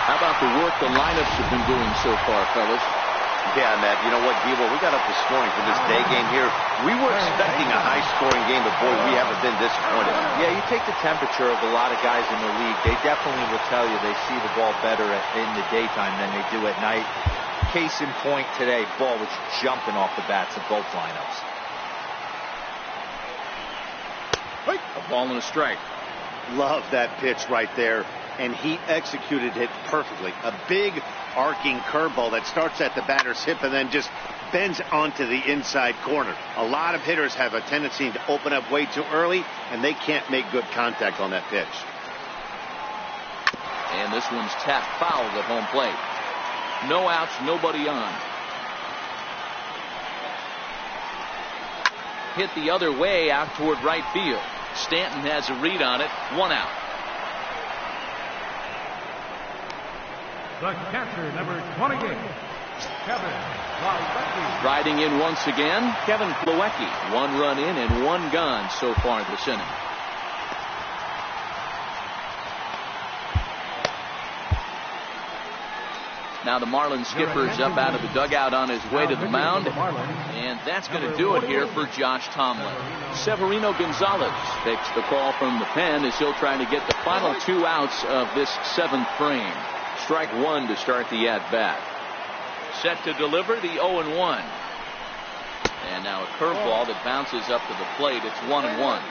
How about the work the lineups have been doing so far, fellas? Yeah, Matt, you know what, Devo, we got up this morning for this day game here. We were expecting a high-scoring game, but boy, we haven't been disappointed. Yeah, you take the temperature of a lot of guys in the league. They definitely will tell you they see the ball better in the daytime than they do at night. Case in point today, ball was jumping off the bats of both lineups. A ball and a strike. Love that pitch right there, and he executed it perfectly. A big arcing curveball that starts at the batter's hip and then just bends onto the inside corner. A lot of hitters have a tendency to open up way too early, and they can't make good contact on that pitch. And this one's tapped foul at home plate. No outs, nobody on. Hit the other way out toward right field. Stanton has a read on it. 1 out. The catcher, number 28, Kevin Plawecki. Riding in once again, Kevin Plawecki. 1 run in and 1 gone so far this inning. Now the Marlins skipper's up out of the dugout on his way to the mound. And that's going to do it here for Josh Tomlin. Severino Gonzalez takes the call from the pen as he'll try to get the final 2 outs of this 7th frame. Strike 1 to start the at-bat. Set to deliver the 0-1. And now a curveball that bounces up to the plate. It's 1-1.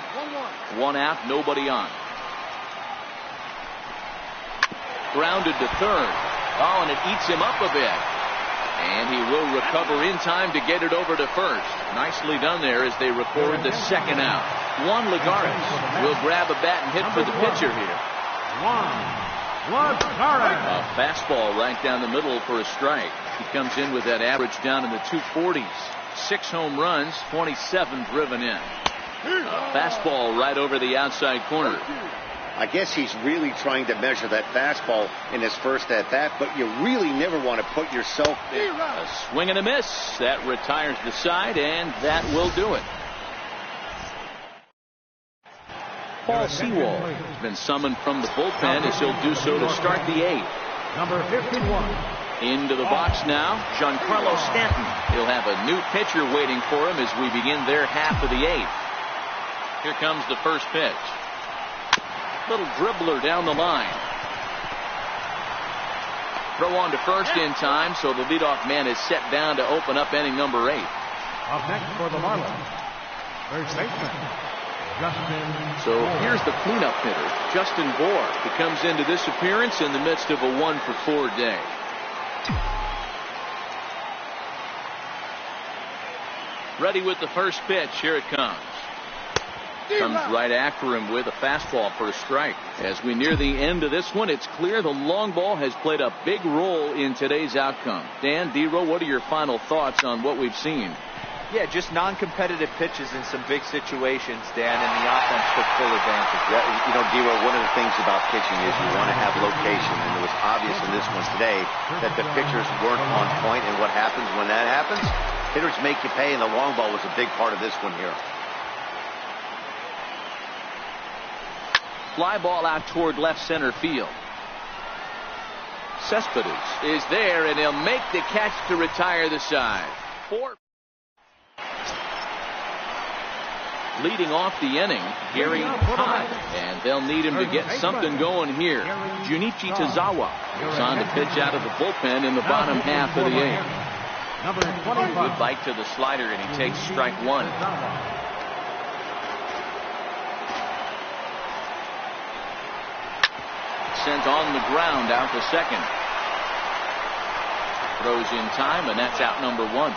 1 out, nobody on. Grounded to third. Oh, and it eats him up a bit. And he will recover in time to get it over to first. Nicely done there as they record the 2nd out. Juan Lagares will grab a bat and hit for the pitcher here. A fastball right down the middle for a strike. He comes in with that average down in the 240s. 6 home runs, 27 driven in. A fastball right over the outside corner. I guess he's really trying to measure that fastball in his first at-bat, but you really never want to put yourself in. A swing and a miss. That retires the side, and that will do it. Paul Sewald has been summoned from the bullpen as he'll do so to start the 8th. Number 51. Into the box now, Giancarlo Stanton. He'll have a new pitcher waiting for him as we begin their half of the 8th. Here comes the first pitch. Little dribbler down the line. Throw on to first in time, so the leadoff man is set down to open up inning number 8. Up next for the Marlins, first baseman, Justin. So here's the cleanup hitter, Justin Bour, who comes into this appearance in the midst of a 1-for-4 day. Ready with the first pitch. Here it comes. Comes right after him with a fastball for a strike. As we near the end of this one, it's clear the long ball has played a big role in today's outcome. Dan, Dero, what are your final thoughts on what we've seen? Yeah, just non-competitive pitches in some big situations, Dan, and the offense took full advantage. Yeah, you know, Dero, one of the things about pitching is you want to have location, and it was obvious in this one today that the pitchers weren't on point, and what happens when that happens? Hitters make you pay, and the long ball was a big part of this one here. Fly ball out toward left center field. Cespedes is there, and he'll make the catch to retire the side. 4. Leading off the inning, Gary Todd, and they'll need him to get something going here. Junichi Tozawa is on the pitch out of the bullpen in the bottom half of the 8th. Good bite to the slider, and he takes strike 1. Sent on the ground out to second. Throws in time, and that's out number 1.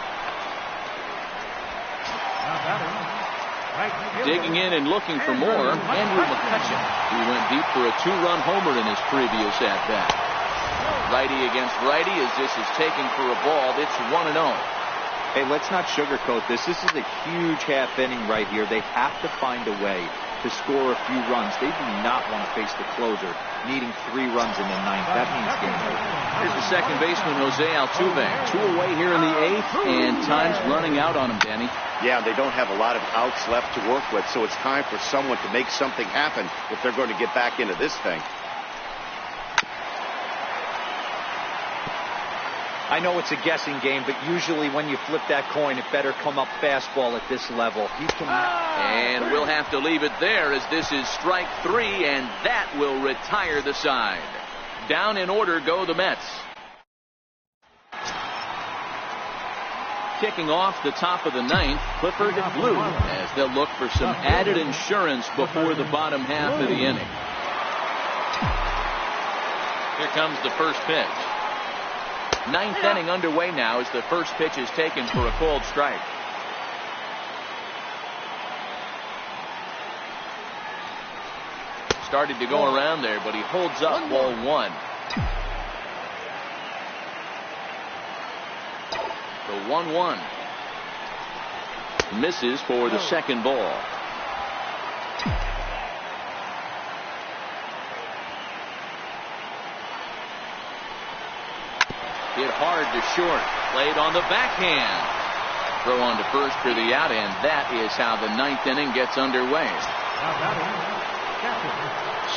Digging in and looking for more, Andrew McCutchen. He went deep for a 2-run homer in his previous at-bat. Righty against righty as this is taken for a ball. It's 1-0. Hey, let's not sugarcoat this. This is a huge half inning right here. They have to find a way to score a few runs. They do not want to face the closer needing 3 runs in the 9th. That means game over. Here's the second baseman, Jose Altuve. 2 away here in the 8th, and time's running out on him, Danny. Yeah, they don't have a lot of outs left to work with, so it's time for someone to make something happen if they're going to get back into this thing. I know it's a guessing game, but usually when you flip that coin, it better come up fastball at this level. And we'll have to leave it there as this is strike 3, and that will retire the side. Down in order go the Mets. Kicking off the top of the 9th, Clifford Blue, as they'll look for some added insurance before the bottom half of the inning. Here comes the first pitch. 9th inning underway now as the first pitch is taken for a called strike. Started to go around there, but he holds up ball 1. The 1-1. Misses for the second ball. Hit hard to short. Played on the backhand. Throw on to first for the out, and that is how the 9th inning gets underway.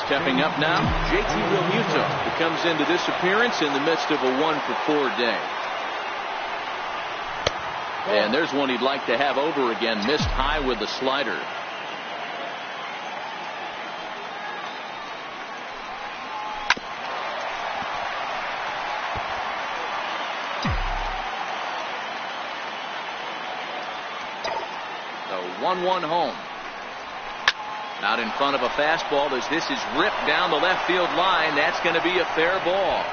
Stepping up now, JT Realmuto, who comes into this appearance in the midst of a 1-for-4 day. And there's one he'd like to have over again. Missed high with the slider. The 1-1 home. Out in front of a fastball as this is ripped down the left field line. That's going to be a fair ball.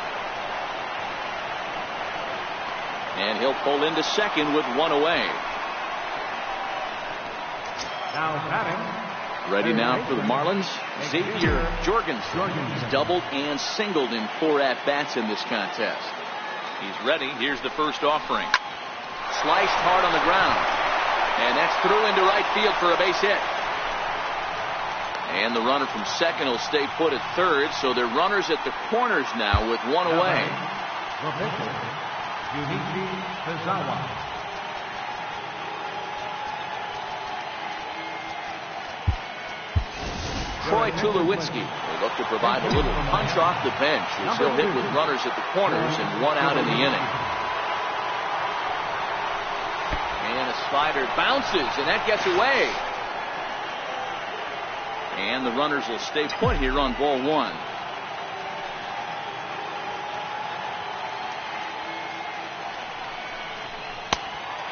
And he'll pull into second with 1 away. Now batting. Ready now for the Marlins, Xavier Jorgensen. He's doubled and singled in 4 at-bats in this contest. He's ready. Here's the first offering. Sliced hard on the ground. And that's through into right field for a base hit. And the runner from second will stay put at third, so they're runners at the corners now with 1 away. Troy Tulowitzki will look to provide a little punch off the bench as he'll hit with runners at the corners and 1 out in the inning. And a slider bounces, and that gets away. And the runners will stay put here on ball 1.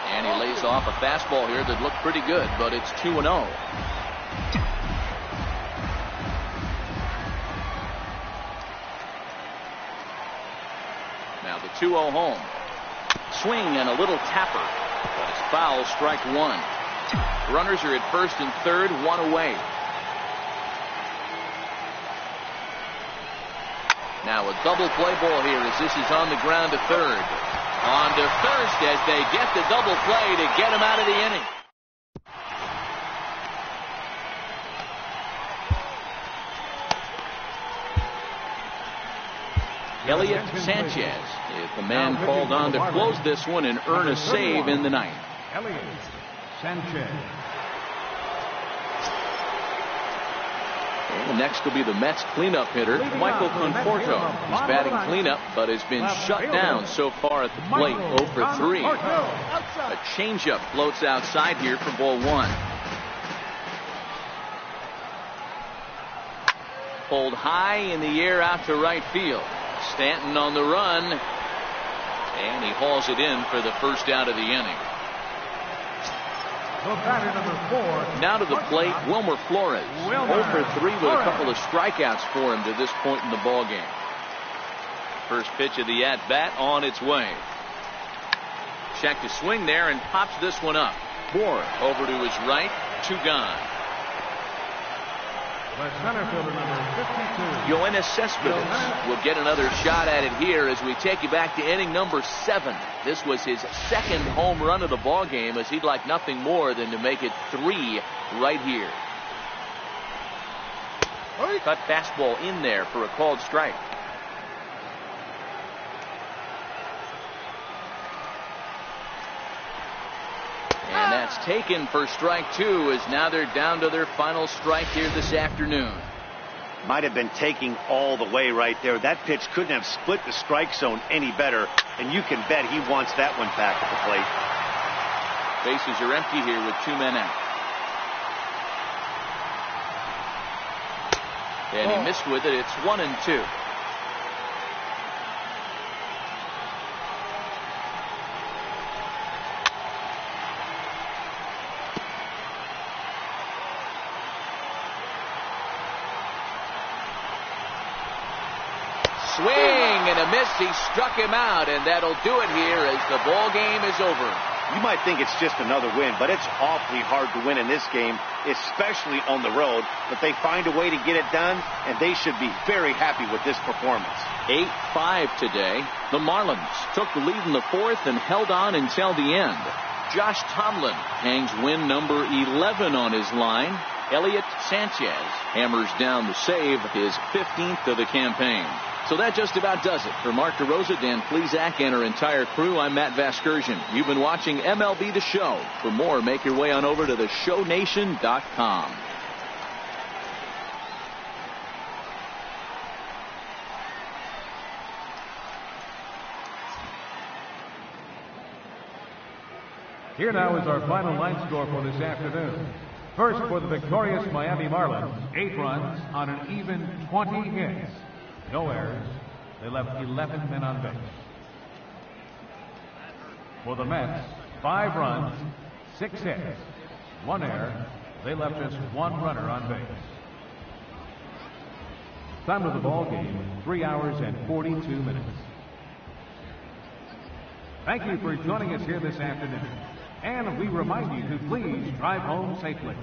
And he lays off a fastball here that looked pretty good, but it's 2-0. Now the 2-0 home. Swing and a little tapper. But it's foul, strike 1. Runners are at first and third, 1 away. Now a double play ball here as this is on the ground to third. On to first as they get the double play to get him out of the inning. Elliot Sanchez is the man called on to close this one and earn a save in the 9th. Elliot Sanchez. And next will be the Mets cleanup hitter, Michael Conforto. He's batting cleanup, but has been shut down so far at the plate, 0 for 3. A changeup floats outside here for ball 1. Pulled high in the air out to right field. Stanton on the run, and he hauls it in for the first out of the inning. Now to the plate, Wilmer Flores. 0 for 3 with a couple of strikeouts for him to this point in the ballgame. First pitch of the at-bat on its way. Check to swing there and pops this one up. Moore over to his right, 2 gone. The center fielder, number 52. Yoenis Cespedes will get another shot at it here as we take you back to inning number 7. This was his second home run of the ball game, as he'd like nothing more than to make it 3 right here. Cut fastball in there for a called strike. And that's taken for strike 2, as now they're down to their final strike here this afternoon. Might have been taking all the way right there. That pitch couldn't have split the strike zone any better, and you can bet he wants that one back at the plate. Bases are empty here with 2 men out. And he missed with it. It's 1-2. Swing and a miss. He struck him out, and that'll do it here as the ball game is over. You might think it's just another win, but it's awfully hard to win in this game, especially on the road. But they find a way to get it done, and they should be very happy with this performance. 8-5 today. The Marlins took the lead in the 4th and held on until the end. Josh Tomlin hangs win number 11 on his line. Elliot Sanchez hammers down the save, his 15th of the campaign. So that just about does it. For Mark DeRosa, Dan Plesac, and our entire crew, I'm Matt Vasgersian. You've been watching MLB The Show. For more, make your way on over to theshownation.com. Here now is our final line score for this afternoon. First, for the victorious Miami Marlins, 8 runs on an even 20 hits. No errors. They left 11 men on base. For the Mets, 5 runs, 6 hits, 1 error. They left just 1 runner on base. Time of the ball game, 3 hours and 42 minutes. Thank you for joining us here this afternoon. And we remind you to please drive home safely.